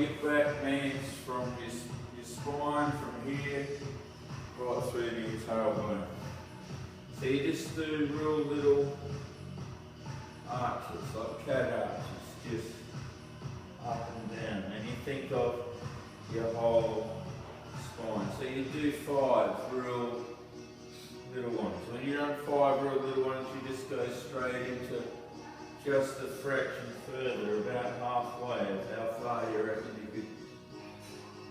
your back means from your spine, from here, right through to your tailbone. So you just do real little arches, like cat arches, just up and down. And you think of your whole spine. So you do 5 real little ones. When you've done 5 real little ones, you just go straight into just a fraction further, about halfway of how far you reckon you could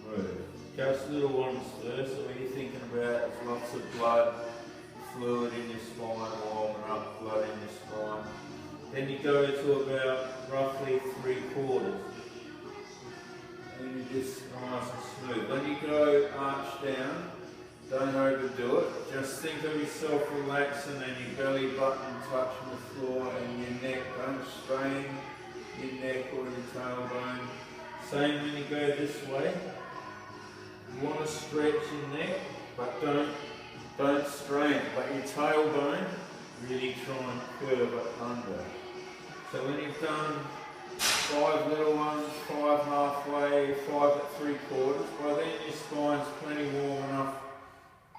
move. Just little ones first, so what you're thinking about is lots of blood, fluid in your spine, warming up, blood in your spine. Then you go to about roughly 3/4. And you just nice and smooth. When you go arch down, don't overdo it. Just think of yourself relaxing and your belly button touching the floor and your neck. Don't strain your neck or your tailbone. Same when you go this way. You want to stretch your neck, but don't strain it. But your tailbone, really try and curve it under. So when you've done 5 little ones, 5 halfway, 5 at 3/4, by then your spine's plenty warm enough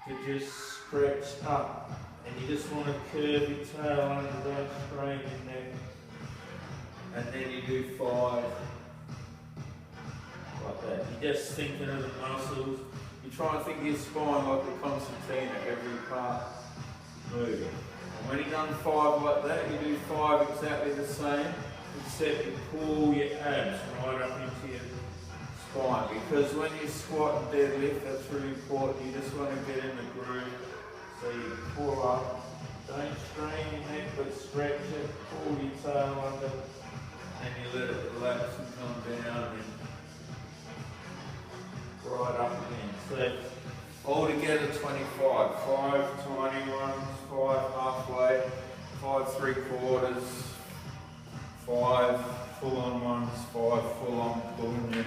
to just stretch up. And you just want to curve your tail under, don't strain your neck. And then you do 5 like that. You're just thinking of the muscles. You try and think of your spine like a concertina, every part moving. And when you've done 5 like that, you do 5 exactly the same, except you pull your abs right up into your spine. Because when you squat and deadlift, that's really important. You just want to get in the groove. So you pull up, don't strain your neck, but stretch it, pull your tail under, and you let it relax and come down and right up again. So altogether 25, 5 tiny ones, 5 halfway, 5 3/4, 5 full on ones, 5 full on pulling your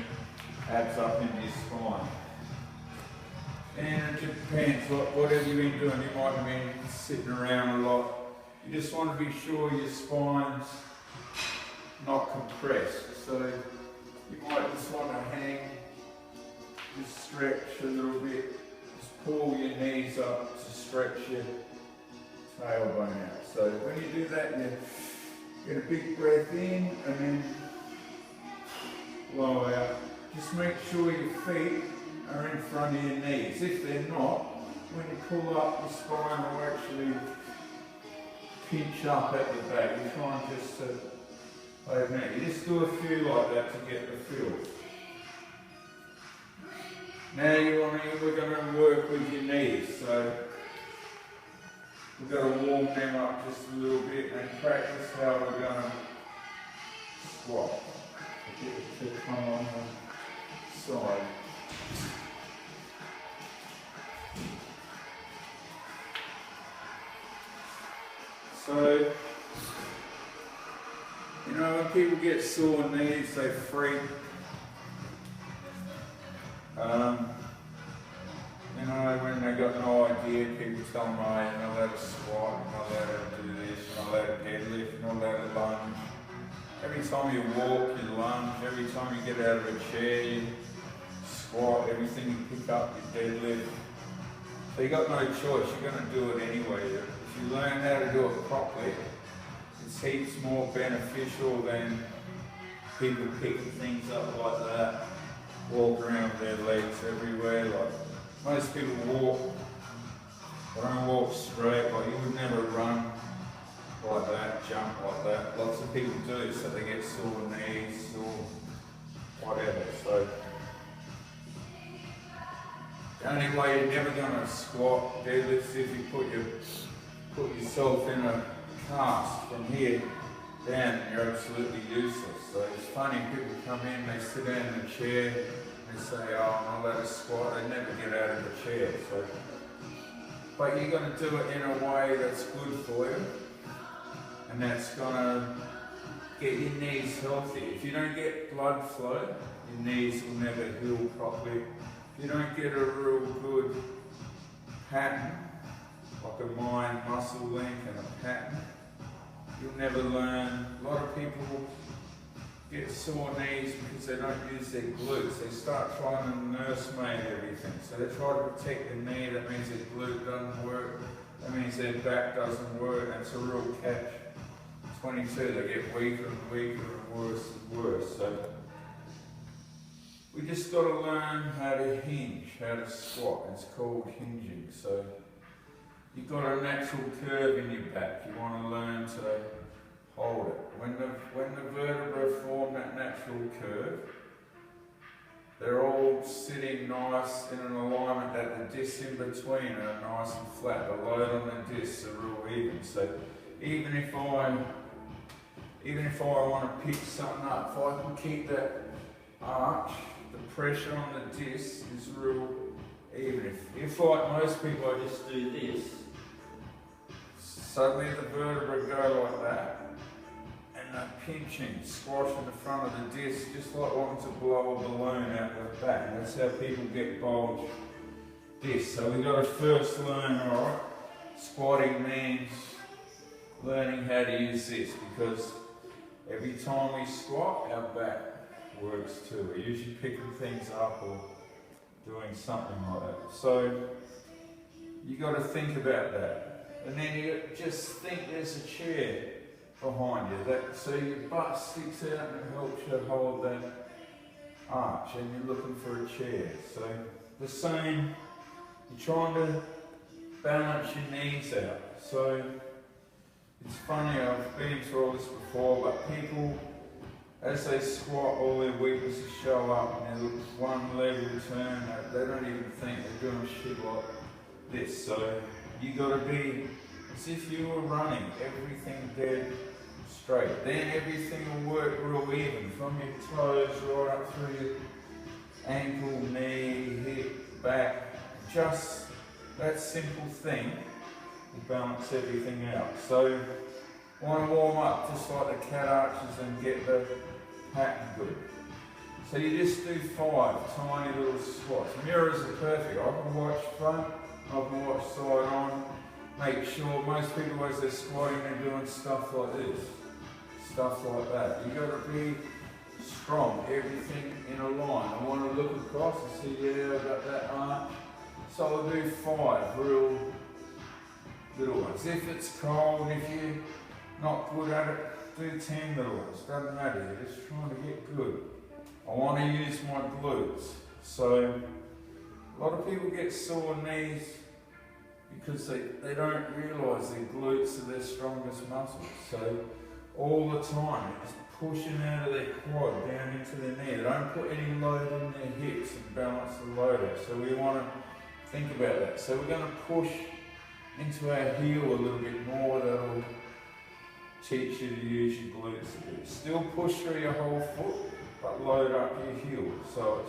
abs up into your spine. And it depends, whatever you've been doing, you might have been sitting around a lot. You just want to be sure your spine's not compressed. So you might just want to hang, just stretch a little bit, just pull your knees up to stretch your tailbone out. So when you do that, you get a big breath in and then blow out. Just make sure your feet are in front of your knees. If they're not, when you pull up, your spine will actually pinch up at the back. You try and just open it. You just do a few like that to get the feel. Now we're going to work with your knees. So we've got to warm them up just a little bit and practice how we're going to squat. Get it to come on the side. So, when people get sore knees, they freak. When they got no idea, people tell them, oh, you're not allowed to squat, you're not allowed to do this, you're not allowed to deadlift, you're not allowed to lunge. Every time you walk, you lunge. Every time you get out of a chair, you squat. Everything you pick up, you deadlift. So you got no choice. You're going to do it anyway. If you learn how to do it properly, it's heaps more beneficial than people picking things up like that, walk around with their legs everywhere. Like most people walk, they don't walk straight. Like you would never run like that, jump like that. Lots of people do, so they get sore knees or whatever. So the only way you're never going to squat, deadlift, is if you put yourself in a cast from here down, and you're absolutely useless. So it's funny, people come in, they sit down in a chair, and they say, oh, I'm not allowed to squat. They never get out of the chair. So, but you're going to do it in a way that's good for you. And that's going to get your knees healthy. If you don't get blood flow, your knees will never heal properly. If you don't get a real good pattern, like a mind muscle link and a pattern, you'll never learn. A lot of people get sore knees because they don't use their glutes. They start trying to nursemaid everything. So they try to protect their knee, that means their glute doesn't work, that means their back doesn't work, and it's a real catch. 22, they get weaker and weaker and worse and worse. So we just got to learn how to hinge, how to squat. It's called hinging. So you've got a natural curve in your back. You want to learn to hold it. When the vertebrae form that natural curve, they're all sitting nice in an alignment that the discs in between are nice and flat. The load on the discs are real even. So even if I want to pick something up, if I can keep that arch, the pressure on the disc is real even. If like most people, I just do this, suddenly the vertebrae go like that, and they're pinching, squashing the front of the disc, just like wanting to blow a balloon out the back. And that's how people get bulged discs. So we've got to first learn, alright, squatting means learning how to use this, because every time we squat, our back works too. We're usually picking things up or doing something like that. So you got to think about that. And then you just think there's a chair behind you, so your butt sticks out and it helps you hold that arch, and you're looking for a chair. So the same, you're trying to balance your knees out. So it's funny, I've been through all this before, but people, as they squat, all their weaknesses show up, and their one leg will turn, they don't even think, they're doing shit like this. So you got to be as if you were running, everything dead straight. Then everything will work real even, from your toes right up through your ankle, knee, hip, back. Just that simple thing will balance everything out. So want to warm up just like the cat arches and get the pattern good. So you just do 5 tiny little squats. Mirrors are perfect. I can watch front, I can watch side on. Make sure, most people as they're squatting, they're doing stuff like this, stuff like that. You got to be strong, everything in a line. I want to look across and see, yeah, I've got that arch. So I'll do 5 real little ones. If it's cold, if you're not good at it, do 10 little ones. Doesn't matter, you're just trying to get good. I want to use my glutes. So a lot of people get sore knees because they don't realise their glutes are their strongest muscles. So all the time it's pushing out of their quad down into their knee. They don't put any load in their hips and balance the load out. So we want to think about that. So we're going to push into our heel a little bit more. That'll teach you to use your glutes a bit. Still push through your whole foot, but load up your heel. So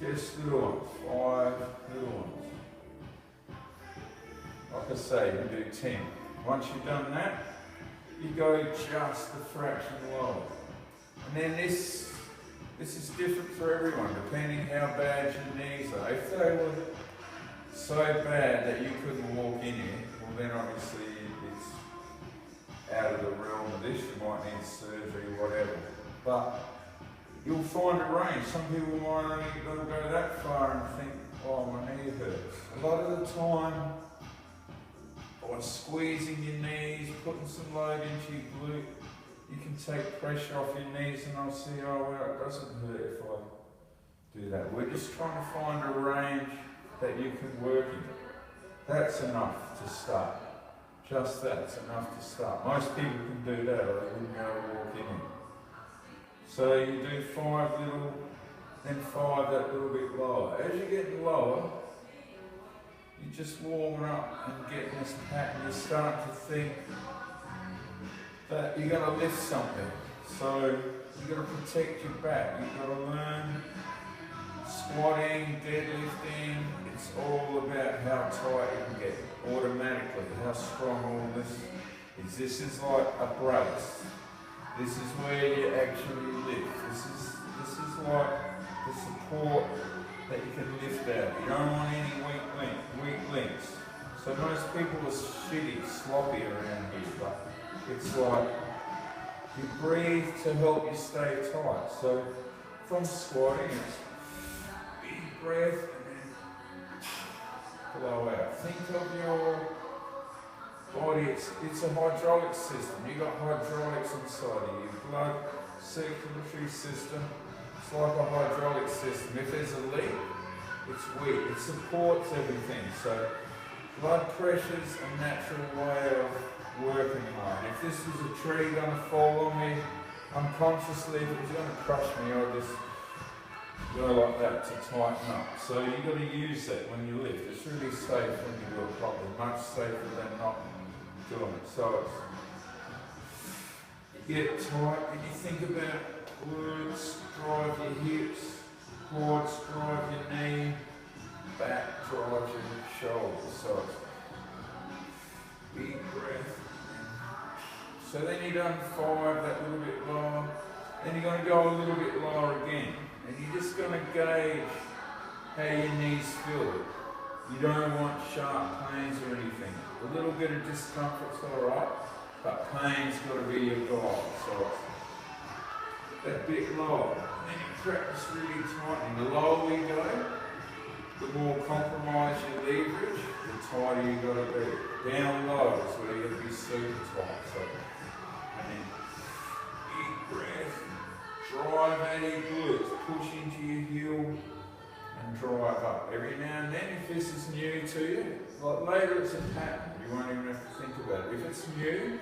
it's just little ones, 5 little ones. Like I say, you can do 10. Once you've done that, you go just a fraction lower. And then this is different for everyone, depending how bad your knees are. If they were so bad that you couldn't walk in here, well then obviously it's out of the realm of this. You might need surgery, whatever. But you'll find a range. Some people might only go that far and think, oh, my knee hurts. A lot of the time, by squeezing your knees, putting some load into your glute, you can take pressure off your knees, and I'll see, oh well, it doesn't hurt if I do that. We're just trying to find a range that you can work in. That's enough to start. Just that's enough to start. Most people can do that, or they wouldn't be able to walk in it. So you do 5 little, then 5 that little bit lower. As you're getting lower, you're just warming up and getting this pattern. You start to think that you're going to lift something. So you've got to protect your back. You've got to learn squatting, deadlifting. It's all about how tight you can get automatically, how strong all this is. This is like a brace. This is where you actually lift. This is like the support that you can lift out. You don't want any weak links. So most people are shitty, sloppy around here, but it's like You breathe to help you stay tight. So from squatting, it's big breath and then blow out. Think of your body, it's a hydraulic system. You've got hydraulics inside of you. Blood circulatory system, it's like a hydraulic system. If there's a leak, it's weak. It supports everything. So blood pressure's a natural way of working on. If this was a tree going to fall on me unconsciously, if it was going to crush me, I'd just go like that to tighten up. So you've got to use that when you lift. It's really safe when you do it properly, much safer than not doing it. So you get tight and you think about glutes, drive your hips, quads, drive your knee, back, drive your shoulders. So it's big breath. So then you've done 5, that little bit lower. Then you're going to go a little bit lower again. And you're just going to gauge how your knees feel. You don't want sharp pains or anything. A little bit of discomfort's alright, but pain's got to be your guide. So that bit lower. And then you practice really tightening. The lower we go, the more compromised your leverage, the tighter you've got to be. Down low is where you've got to be super tight. So, and then big breath, drive out your glutes, push into your heel and drive up. Every now and then, if this is new to you, like later it's a pattern, you won't even have to think about it. If it's new,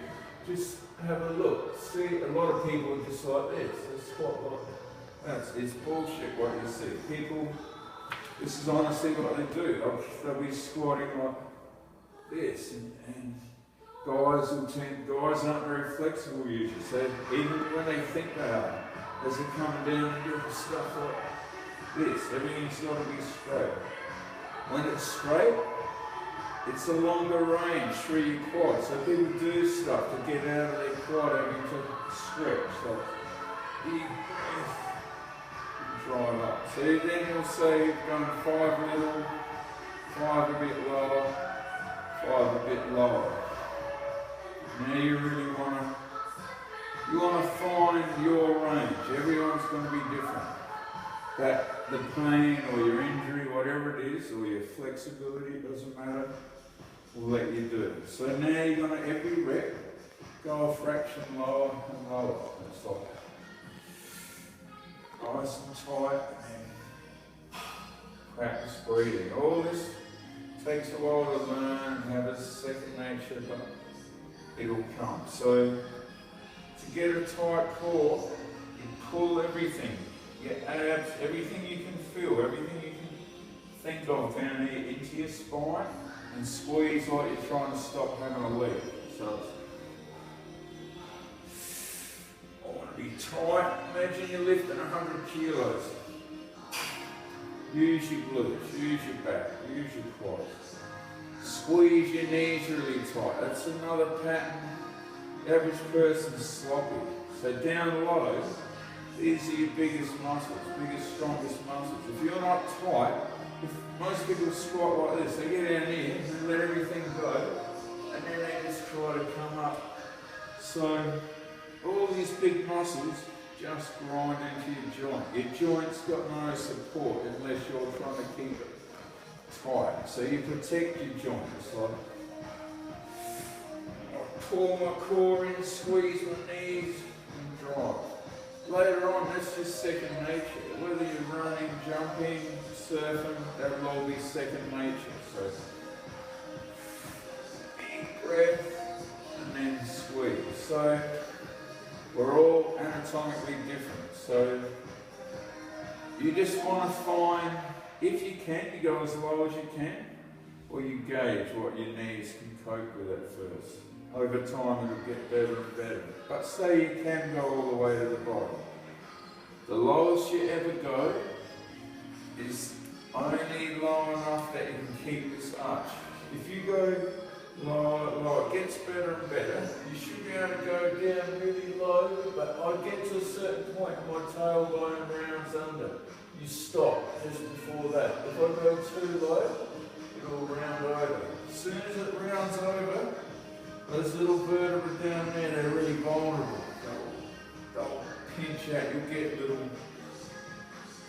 just have a look. See, a lot of people are just like this. They squat like that. It's bullshit what you see. People, this is honestly what they do. They'll be squatting like this, and guys aren't very flexible usually. So even when they think they are, as they're coming down and doing stuff like this, everything's got to be straight. When it's straight, it's a longer range through your quad. So people do stuff to get out of their quad having to stretch. So big breath, drive up. So then you'll see going 5 little, 5 a bit lower, 5 a bit lower. Now you really want to find your range. Everyone's going to be different. That the pain or your injury, whatever it is, or your flexibility, it doesn't matter, will let you do it. So now you're going to, every rep, go a fraction lower and lower. It's like nice and tight and practice breathing. All this takes a while to learn and have a second nature, but it'll come. So to get a tight core, you pull everything, your abs, everything you can feel, everything you can think of down here into your spine, and squeeze like you're trying to stop having a leak. So I want to be tight. Imagine you're lifting 100 kilos. Use your glutes, use your back, use your quads. Squeeze your knees really tight. That's another pattern. The average person's sloppy. So down low, these are your biggest muscles, biggest, strongest muscles. If you're not tight, if most people squat like this, they get down here and let everything go, and then they just try to come up. So all these big muscles just grind into your joint. Your joint's got no support unless you're trying to keep it tight. So you protect your joint. It's like I pull my core in, squeeze my knees, and drive. Later on, that's just second nature. Whether you're running, jumping, surfing, that'll all be second nature. So big breath and then squeeze. So we're all anatomically different. So you just want to find, if you can, you go as low as you can, or you gauge what your knees can cope with at first. Over time it'll get better and better. But say you can go all the way to the bottom. The lowest you ever go is only low enough that you can keep this arch. If you go lower, it gets better and better. You should be able to go down really low, but I get to a certain point, my tailbone rounds under. You stop just before that. If I go too low, it'll round over. As soon as it rounds over, those little vertebrae down there, they're really vulnerable. pinch out, you'll get little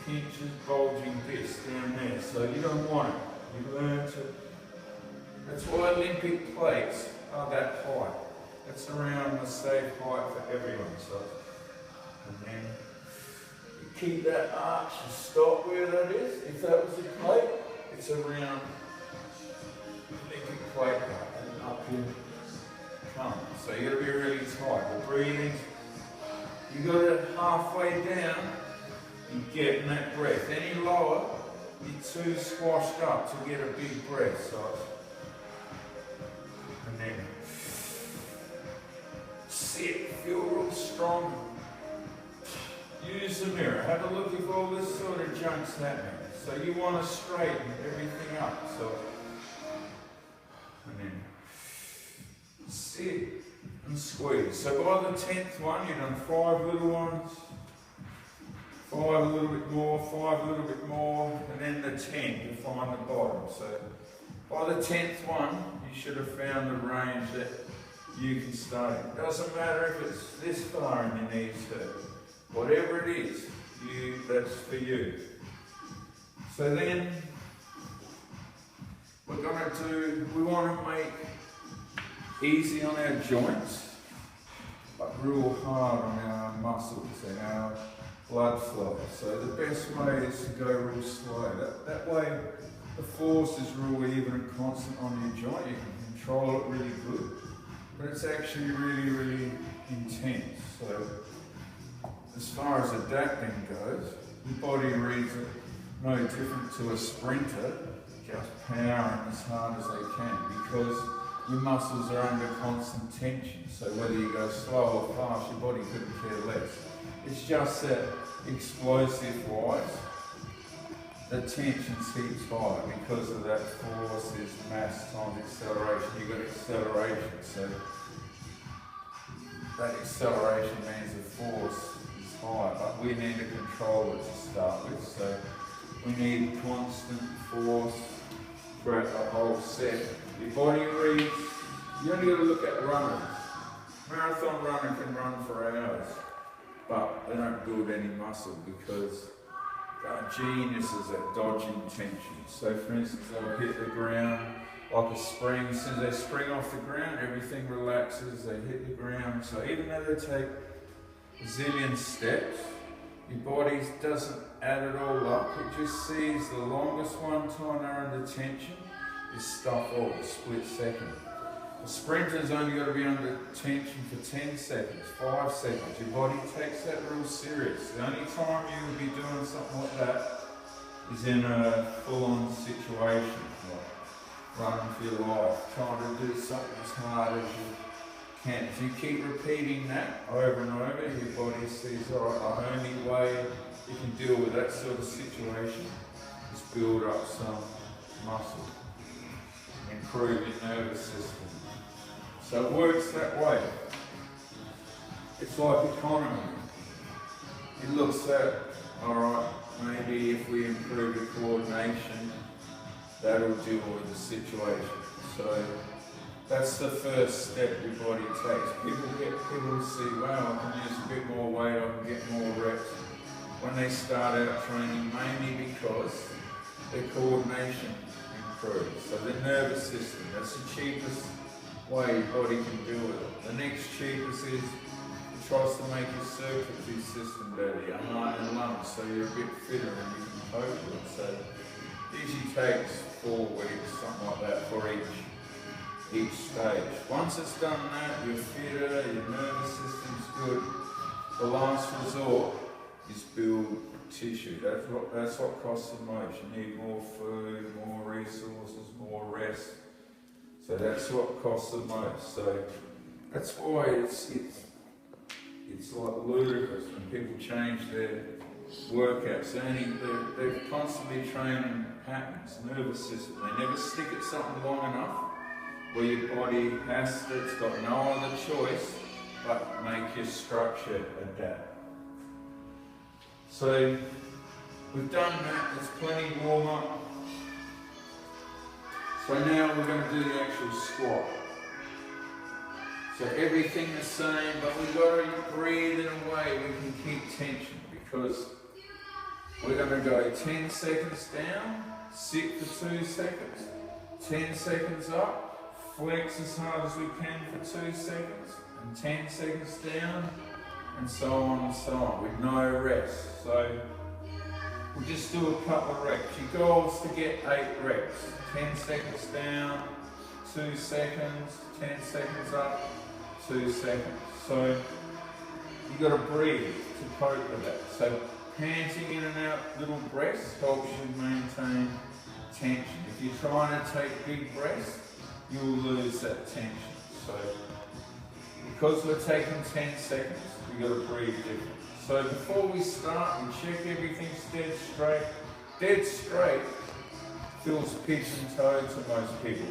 pinches, bulging bits down there, so you don't want it. You learn to, that's why Olympic plates are that height. That's around the safe height for everyone, so. And then you keep that arch and stop where that is. If that was a plate, it's around Olympic plate and up here. So you got to be really tight. The breathing, you got it halfway down, you get that breath. Any lower, you're too squashed up to get a big breath. So, and then sit, feel real strong. Use the mirror. Have a look if all this sort of junk's happening. So you want to straighten everything up. So, and then sit and squeeze. So by the 10th one, you've done 5 little ones, 5 a little bit more, 5 a little bit more, and then the 10 to find the bottom. So by the 10th one, you should have found the range that you can start in. Doesn't matter if it's this far in your knees hurt. Whatever it is, that's for you. So then, we're going to do, we want to make easy on our joints, but real hard on our muscles and our blood flow. So the best way is to go real slow. That way the force is real even and constant on your joint. You can control it really good, but it's actually really, really intense. So as far as adapting goes, your body reads it no different to a sprinter, just powering as hard as they can, because your muscles are under constant tension. So whether you go slow or fast, your body couldn't care less. It's just that explosive-wise, the tension keeps high because of that force is mass times acceleration. You've got acceleration, so that acceleration means the force is high, but we need to control it to start with. So we need constant force throughout the whole set. Your body reads, you only got to look at runners. Marathon runner can run for hours, but they don't build any muscle because they're geniuses at dodging tension. So for instance, they'll hit the ground like a spring. As soon as they spring off the ground, everything relaxes, they hit the ground. So even though they take a zillion steps, your body doesn't add it all up. It just sees the longest one time they're under tension is stuff off a split second. A sprinter's only got to be under tension for 10 seconds, 5 seconds. Your body takes that real serious. The only time you would be doing something like that is in a full-on situation, like running for your life, trying to do something as hard as you can. If you keep repeating that over and over, your body sees, all right, the only way you can deal with that sort of situation is build up some muscle, improve your nervous system. So it works that way. It's like economy. It looks at, alright, maybe if we improve the coordination, that'll deal with the situation. So that's the first step your body takes. People see, wow, I can use a bit more weight, I can get more reps. When they start out training, mainly because their coordination improves. So the nervous system, that's the cheapest way your body can deal with it. The next cheapest is it tries to make your circulatory system better, your heart and lungs, so you're a bit fitter and you can cope with it. So it usually takes 4 weeks, something like that, for each stage. Once it's done that, you're fitter, your nervous system's good. The last resort is build tissue. That's what costs the most. You need more food, more resources, more rest. So that's what costs the most. So that's why it's like ludicrous when people change their workouts. They're constantly training patterns, nervous system. They never stick at something long enough where your body has to, it's got no other choice but make your structure adapt. So we've done that, there's plenty warm up. So now we're going to do the actual squat. So everything the same, but we've got to breathe in a way we can keep tension, because we're going to go 10 seconds down, sit for 2 seconds, 10 seconds up, flex as hard as we can for 2 seconds, and 10 seconds down, and so on and so on, with no rest. So we'll just do a couple of reps. Your goal is to get 8 reps. 10 seconds down, 2 seconds, 10 seconds up, 2 seconds. So you've got to breathe to cope with that. So panting in and out little breaths helps you maintain tension. If you're trying to take big breaths, you'll lose that tension. So because we're taking 10 seconds, we've got to breathe different. So before we start, we check everything's dead straight. Dead straight feels pitch and toe to most people.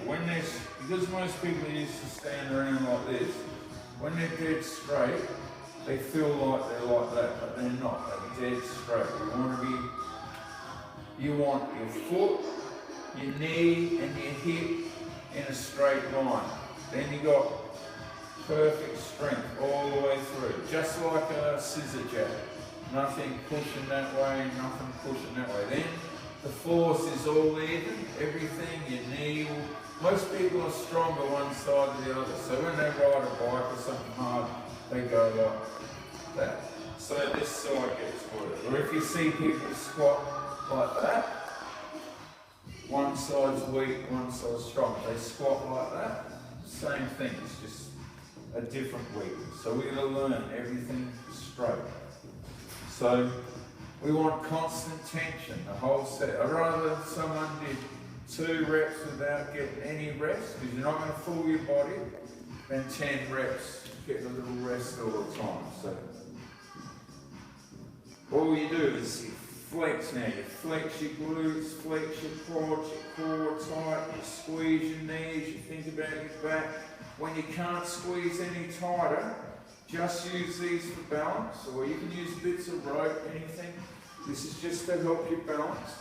Because most people used to stand around like this, when they're dead straight, they feel like they're like that, but they're not. They're dead straight. You want your foot, your knee, and your hip in a straight line. Then you got perfect strength all the way through, just like a scissor jab. Nothing pushing that way, nothing pushing that way. Then the force is all even, everything, your knee. Most people are stronger one side than the other, so when they ride a bike or something hard, they go like that. So this side gets worse. Or if you see people squat like that, one side's weak, one side's strong. They squat like that, same thing, it's just a different weakness. So we're going to learn everything straight. So we want constant tension, the whole set. I'd rather someone did 2 reps without getting any rest, because you're not going to fool your body, than 10 reps getting a little rest all the time. So all you do is you flex now. You flex your glutes, flex your quads, your core tight, you squeeze your knees, you think about your back. When you can't squeeze any tighter, just use these for balance, or you can use bits of rope, anything. This is just to help you balance.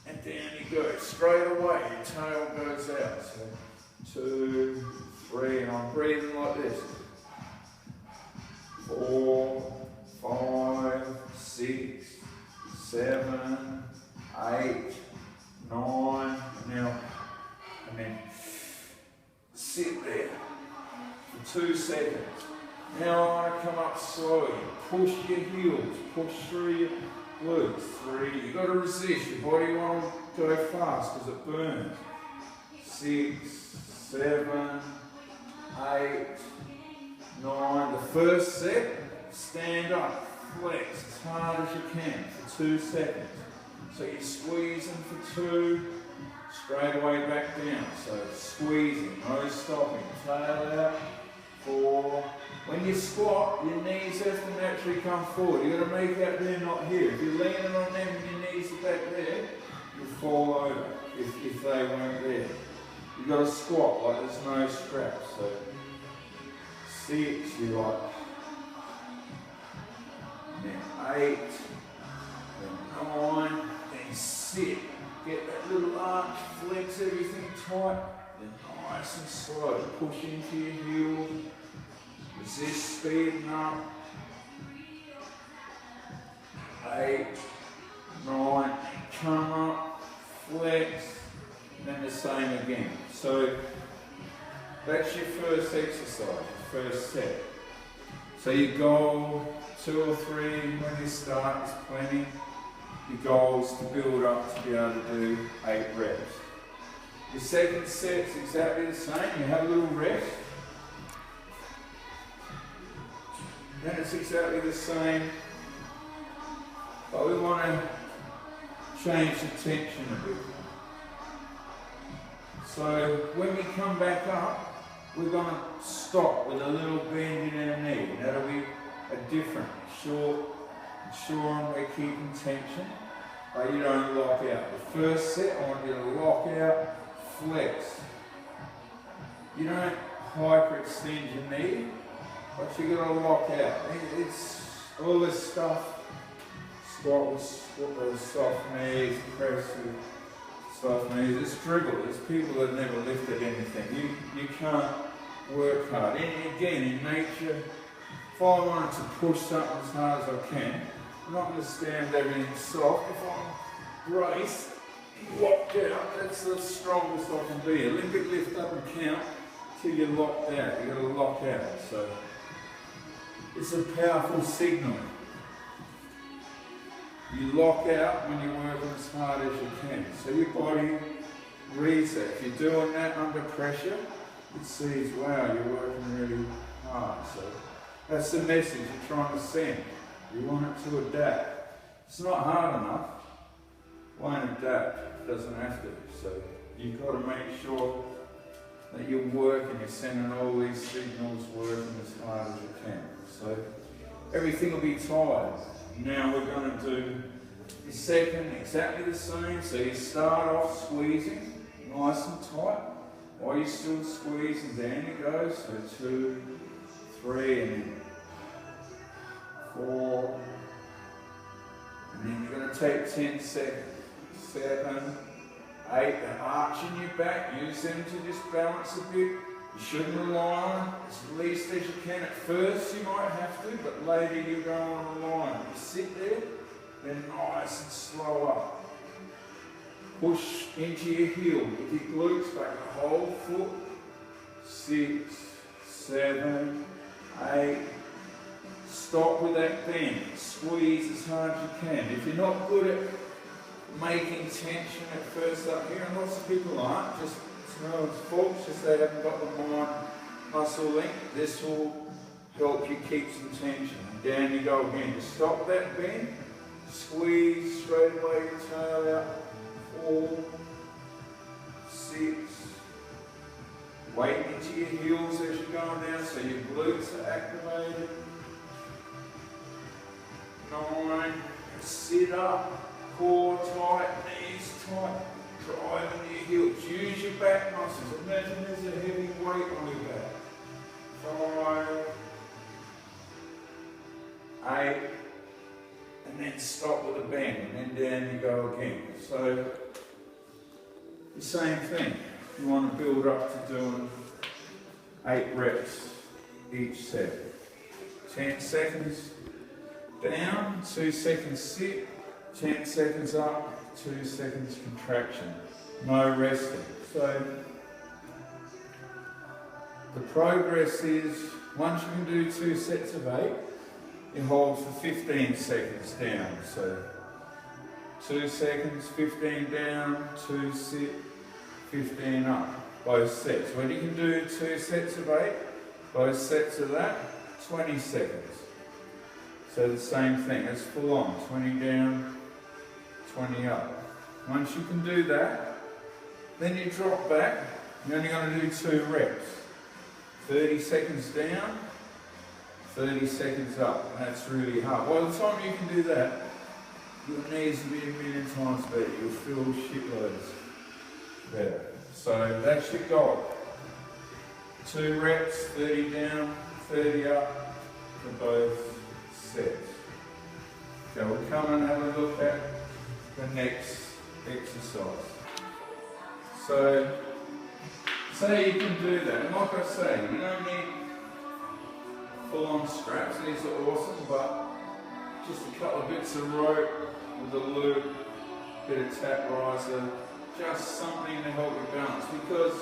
And down you go, straight away, your tail goes out. So 2, 3, and I'm breathing like this. 4, 5, 6, 7, 8, 9, now, and then sit there for 2 seconds. Now I want to come up slowly. Push your heels, push through your glutes. 3, you've got to resist. Your body won't go fast because it burns. 6, 7, 8, 9. The first set, stand up, flex as hard as you can for 2 seconds. So you're squeezing for 2, straight away back down. So squeezing, no stopping, tail out, 4. When you squat, your knees have to naturally come forward. You've got to make out they're not here. If you're leaning on them and your knees are back there, you'll fall over if they weren't there. You've got to squat like there's no strap. So 6, you're like, then 8, then 9, then sit. Get that little arch, flex everything tight, then nice and slow. Push into your heels. Resist speeding up. 8, 9, come up, flex, and then the same again. So that's your first exercise, first set. So your goal, 2 or 3 when you start is plenty. Your goal is to build up to be able to do 8 reps. Your second set's exactly the same. You have a little rest. Then it's exactly the same, but we want to change the tension a bit. So when we come back up, we're going to stop with a little bend in our knee. That'll be a different, sure we're keeping tension, but you don't lock out. The first set, I want you to lock out, flex. You don't hyperextend your knee, but you're going to lock out. It's all this stuff, squat with soft knees, press with soft knees, it's dribble. There's people that never lifted anything. You can't work hard. And again, in nature, if I wanted to push something as hard as I can, I'm not going to stand everything soft. If I'm braced, locked out, that's the strongest I can be. Olympic lift doesn't count till you're locked out. You've got to lock out. So it's a powerful signal. You lock out when you're working as hard as you can. So your body reads that. If you're doing that under pressure, it sees, wow, you're working really hard. So that's the message you're trying to send. You want it to adapt. It's not hard enough. Won't adapt. It doesn't have to. So you've got to make sure that you're working, you're sending all these signals, working as hard as you can. So everything will be tired. Now we're going to do the second exactly the same. So you start off squeezing nice and tight. While you're still squeezing, down you go. So 2, 3, and then 4. And then you're going to take 10 seconds. 7, 8, and arching your back. Use them to just balance a bit. You shouldn't rely on it as least as you can. At first you might have to, but later you go on a line. You sit there, then nice and slow up. Push into your heel with your glutes back the whole foot. 6, 7, 8. Stop with that bend. Squeeze as hard as you can. If you're not good at making tension at first up here, and lots of people aren't, just it's no one's fault, it's just they haven't got the mind muscle link. This will help you keep some tension. And down you go again. Just stop that bend, squeeze straight away your tail out. 4, 6. Weight into your heels as you're going down so your glutes are activated. 9. Sit up. Core tight, knees tight, driving your heels. Use your back muscles. Imagine there's a heavy weight on your back. 5, 8, and then stop with a bend, and then down you go again. So, the same thing. You want to build up to doing 8 reps each set. 10 seconds down, 2 seconds sit. 10 seconds up, 2 seconds contraction. No resting. So the progress is, once you can do 2 sets of 8, you hold for 15 seconds down. So 2 seconds, 15 down, 2 sit, 15 up. Both sets. When you can do 2 sets of 8, both sets of that, 20 seconds. So the same thing, it's full on, 20 down, 20 up. Once you can do that, then you drop back. You're only going to do 2 reps. 30 seconds down, 30 seconds up. That's really hard. By the time you can do that, your knees will be a million times better. You'll feel shitloads better. So that's your goal. 2 reps, 30 down, 30 up for both sets. So we'll come and have a look at the next exercise. So, say you can do that, and like I say, you don't need full-on straps, these are awesome, but just a couple of bits of rope with a loop, bit of tap riser, just something to help you balance, because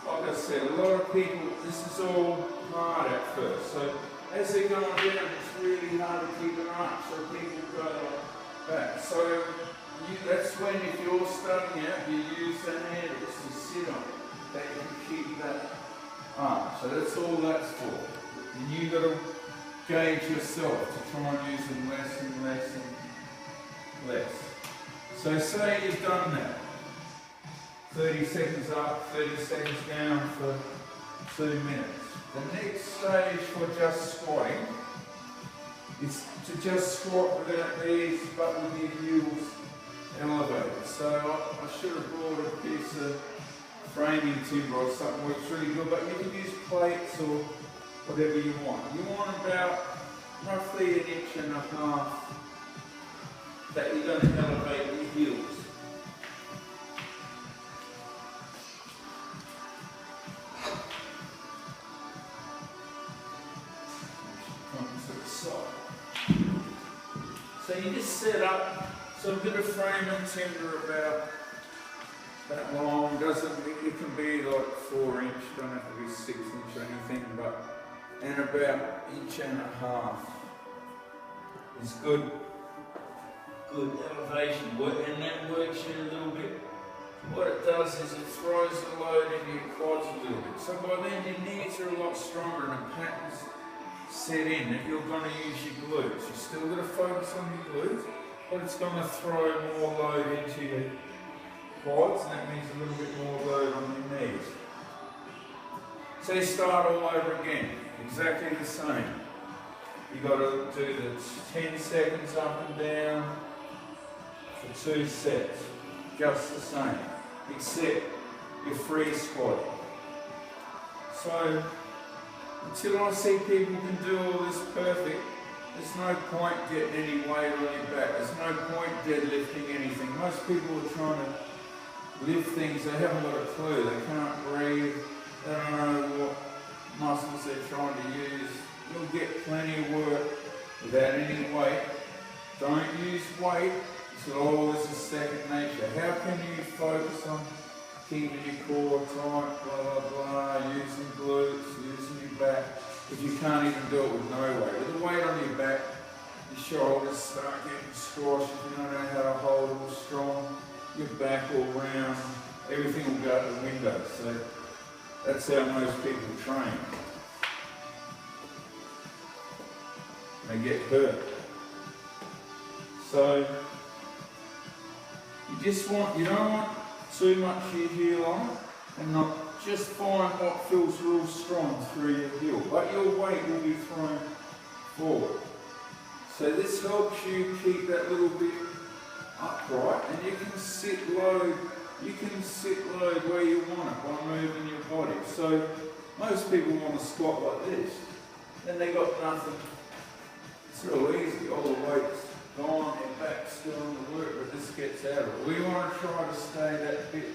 like I said, a lot of people, this is all hard at first, so as they're going down, it's really hard to keep an arch, so people go like that. So that's when, if you're starting out, you use the handles to sit on it, that you can keep that arch. So that's all that's for. And you've got to gauge yourself to try and use them less and less and less. So say you've done that. 30 seconds up, 30 seconds down for 2 minutes. The next stage for just squatting is to just squat without these, but with your heels elevated. So I should have brought a piece of framing timber or something which really good, but you can use plates or whatever you want. You want about roughly 1.5 inches that you're going to elevate your heels. So a bit of frame and timber about that long, it can be like 4 inch, don't have to be 6 inch or anything, and about 1.5 inches is good elevation work, and that works you a little bit. What it does is it throws the load into your quads a little bit. So by then your knees are a lot stronger and the pattern's set in that you're going to use your glutes. You're still going to focus on your glutes, but it's going to throw more load into your quads, and that means a little bit more load on your knees. So you start all over again, exactly the same. You've got to do the 10 seconds up and down for 2 sets, just the same, except your free squat. So until I see people can do all this perfect, there's no point getting any weight on your back. There's no point deadlifting anything. Most people are trying to lift things, they haven't got a clue. They can't breathe, they don't know what muscles they're trying to use. You'll get plenty of work without any weight. Don't use weight. So all this is second nature. How can you focus on keeping your core tight, blah, blah, blah, using glutes, using your back, if you can't even do it with no weight? With the weight on your back, your shoulders start getting squashed. If you don't know how to hold them strong, your back will round, everything will go out the window. So that's how most people train. They get hurt. So you don't want too much of your heel on it, and not just find what feels real strong through your heel, but your weight will be thrown forward. So this helps you keep that little bit upright, and you can sit low. You can sit low where you want it by moving your body. So most people want to squat like this, then they got nothing. It's real easy. All the weight's gone, your back's doing the work, but this gets out of it. We want to try to stay that bit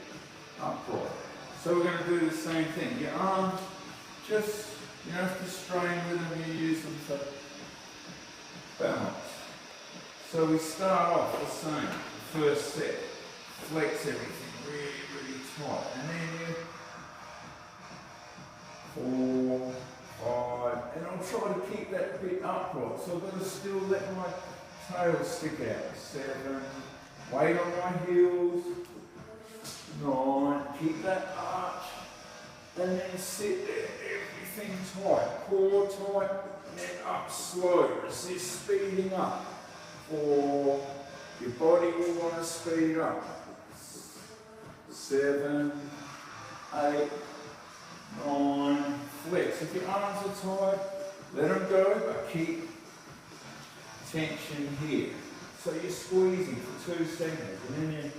upright. So we're going to do the same thing. Your arms, you have to strain with them, you use them for balance. So we start off the same, the first set. Flex everything really, really tight. And then 4, 5, and I'll try to keep that bit upright. So I'm going to still let my tail stick out. 7, weight on my heels. 9, keep that arch. And then sit there, everything tight. Core tight, and then up slow. Resist speeding up. 4, your body will want to speed up. 7, 8, 9, flex. If your arms are tight, let them go, but keep tension here. So you're squeezing for 2 seconds, and then you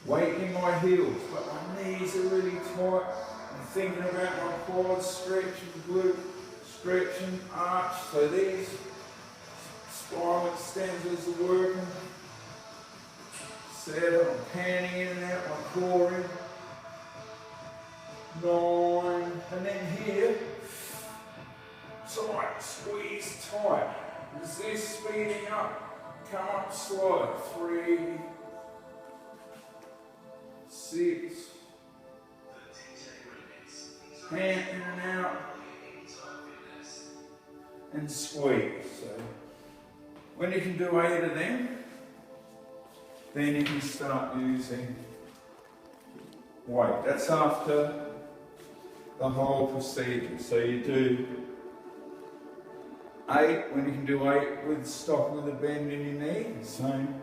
weight in my heels, but my knees are really tight. I'm thinking about my quads, stretching, glute, stretching, arch. So these spinal extensors are working. 7, I'm panning in and out my core in. 9, and then here, tight, squeeze tight. Resist speeding up, come up slow. 3, 6, hand in and out, and squeeze. So when you can do 8 of them, then you can start using weight. That's after the whole procedure. So you do 8, when you can do 8 with stopping with a bend in your knee, same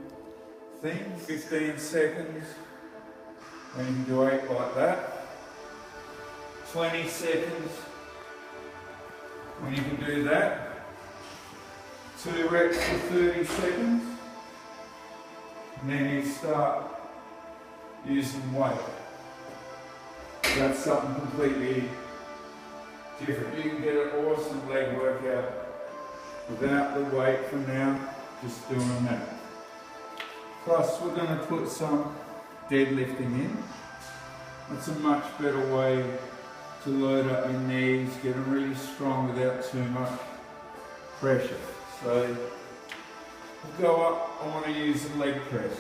thing. 15 seconds, when you can do 8 like that. 20 seconds, when you can do that. 2 reps for 30 seconds. And then you start using weight. That's something completely different. You can get an awesome leg workout without the weight for now, just doing that. Plus we're going to put some deadlifting in. It's a much better way to load up your knees, get them really strong without too much pressure. So Go up, I want to use the leg press.